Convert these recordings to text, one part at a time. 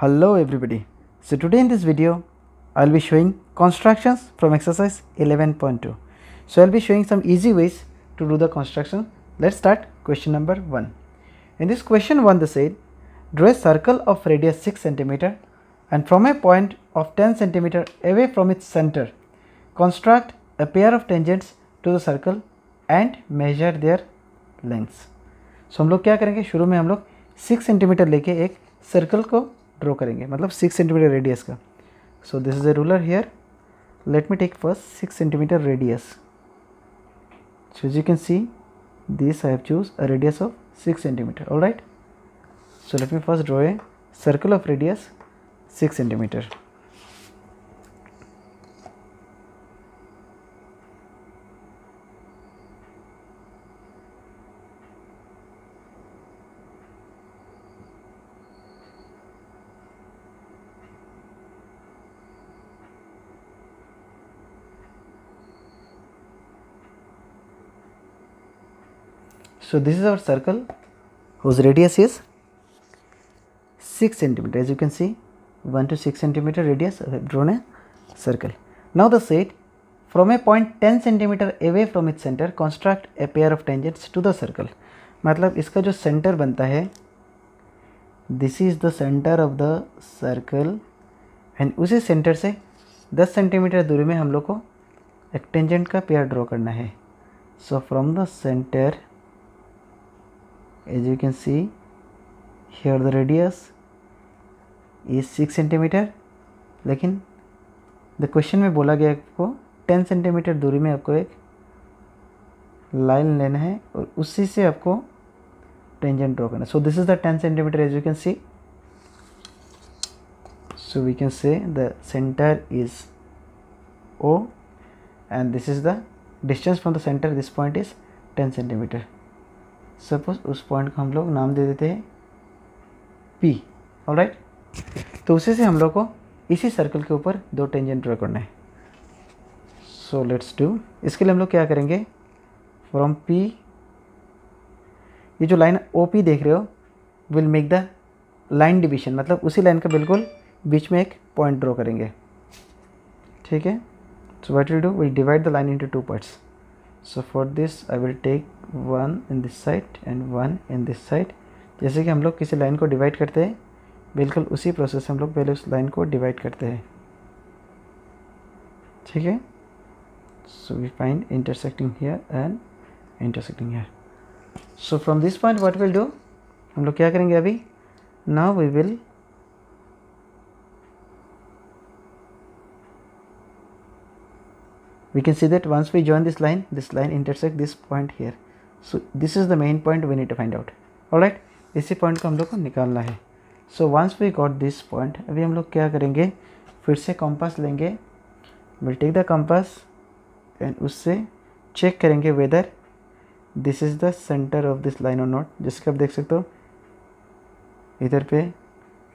Hello everybody. So today in this video I will be showing constructions from exercise 11.2. So I will be showing some easy ways to do the construction. Let's start question number 1. In this question 1 they said draw a circle of radius 6 cm and from a point of 10 cm away from its center construct a pair of tangents to the circle and measure their lengths. So हम लोग क्या करेंगे, शुरू में हम लोग 6 centimetre लेके एक सर्कल को ड्रॉ करेंगे, मतलब 6 सेंटीमीटर रेडियस का. So this is a ruler here. Let me take first 6 centimetre radius. So as you can see this I have choose a radius of 6 centimetre. Alright, so let me first draw a circle of radius 6 centimetre. So this is our circle whose radius is 6 centimeter. As you can see, 1 to 6 centimeter radius. I have drawn a circle. Now the set from a point 10 centimeter away from its center construct a pair of tangents to the circle. मतलब इसका जो centre बनता है, this is the center of the circle and उसी centre से 10 centimetre दूरी में हम लोग को एक टेंजेंट का पेयर ड्रॉ करना है. So from the center, as you can see here the radius is 6 centimeter, लेकिन the question में बोला गया आपको 10 सेंटीमीटर दूरी में आपको एक लाइन लेना है और उसी से आपको टेंजेंट ड्रॉ करना है. So this is the 10 centimetre. As you can see, so we can say the center is O and this is the distance from the center. This point is 10 centimeter. Suppose उस point को हम लोग नाम दे देते हैं P. Alright, तो उसी से हम लोग को इसी सर्कल के ऊपर दो टेंजेंट ड्रॉ करना है. So let's do. इसके लिए हम लोग क्या करेंगे, फ्रॉम P ये जो लाइन OP देख रहे हो will make the line division, मतलब उसी लाइन का बिल्कुल बीच में एक पॉइंट ड्रॉ करेंगे. ठीक है, so what will do, will divide the line into two parts. So for this I will take one in this side and one in this side. जैसे कि हम लोग किसी लाइन को डिवाइड करते हैं, बिल्कुल उसी प्रोसेस से हम लोग पहले उस लाइन को डिवाइड करते हैं. ठीक है, so we find intersecting here and intersecting here. So from this point what will do, हम लोग क्या करेंगे अभी, now we will we can see that once we join this line intersect this point here. So this is the main point we need to find out. Alright, इसी point को हम लोग को निकालना है. So once we got this point, अभी हम लोग क्या करेंगे, फिर से कंपास लेंगे. we'll take the compass and उससे चेक करेंगे whether this is the center of this line or not. जैसे कि आप देख सकते हो इधर पे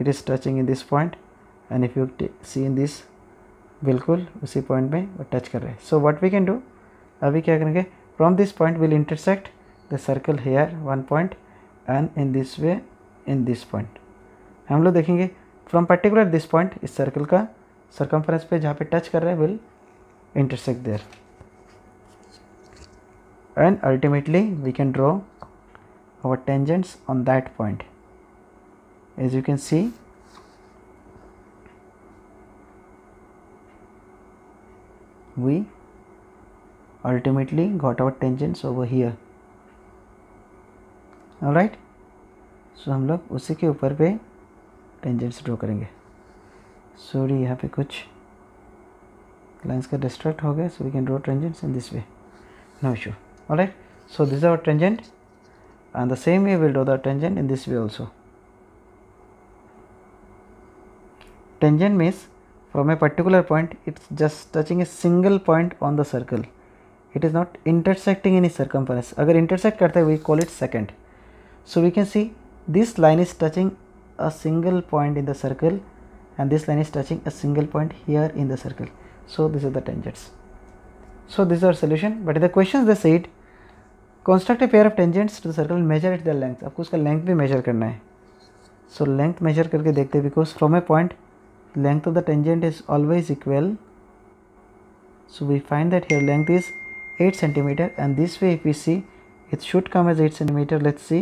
it is touching in this point and if you see in this बिल्कुल उसी पॉइंट में वो टच कर रहे हैं. So what we can do, अभी क्या करेंगे, from this point will intersect the circle here one point and in this way in this point. हम लोग देखेंगे फ्रॉम पर्टिकुलर दिस पॉइंट, इस सर्कल का सर्कमफ्रेंस पे जहाँ पे टच कर रहे हैं will intersect there and ultimately we can draw our tangents on that point. As you can see, we ultimately got our tangents over here. Alright, so हम लोग उसी के ऊपर पे टेंजेंट्स ड्रॉ करेंगे. सॉरी, यहाँ पे कुछ लाइंस का डिस्ट्रैक्ट हो गया, so we can draw tangents in this way, no issue. Alright, so this is our tangent and the same way we'll draw the tangent in this way also. Tangent means from a particular point it's just touching a single point on the circle. It is not intersecting any circumference. अगर intersect करता है we call it secant. So we can see this line is touching a single point in the circle and this line is touching a single point here in the circle. So this is the tangents. So this is our solution. But in the questions they said construct a pair of tangents to the circle and measure its their length. आपको उसका length भी measure करना है. So length major करके देखते हैं, because from A point length of the tangent is always equal. So we find that here length is 8 centimeter, and this way if we see, it should come as 8 centimeter. Let's see.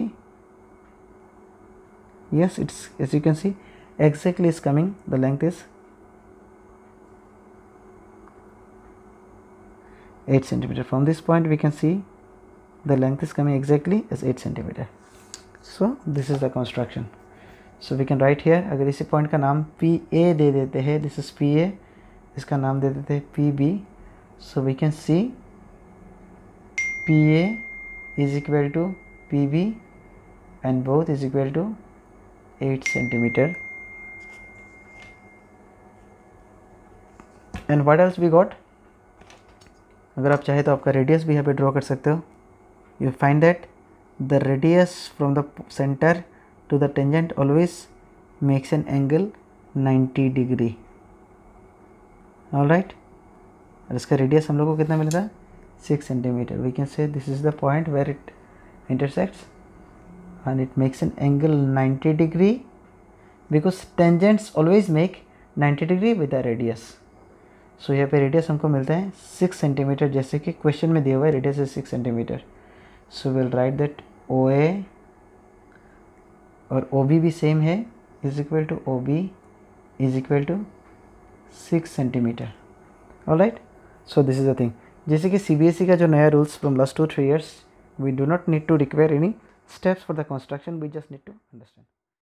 Yes, it's, as you can see, exactly is coming. The length is 8 centimeter. From this point we can see the length is coming exactly as 8 centimeter. So this is the construction. So we can write here, अगर इसी point का नाम PA दे देते हैं, this is PA, इसका नाम दे देते हैं PB. So we can see PA is equal to PB and both is equal to 8 centimeter. And what else we got? अगर आप चाहे तो आपका रेडियस भी यहाँ पे ड्रॉ कर सकते हो. You find that the radius from the center to the tangent always makes an angle 90 degree. Alright, और इसका रेडियस हम लोग को कितना मिला था? 6 centimeter. We can say this is the point where it intersects and it makes an angle 90 degree, because tangents always make 90 degree with the radius. So यहाँ पे रेडियस हमको मिलता है 6 centimeter, जैसे कि क्वेश्चन में दिया हुआ है radius is 6 centimeter. So we'll write that OA और OB भी सेम है, is equal to OB is equal to 6 centimetre. Alright, so this is the thing. जैसे कि CBSE का जो नया rules from last 2-3 years, we do not need to require any steps for the construction, we just need to understand.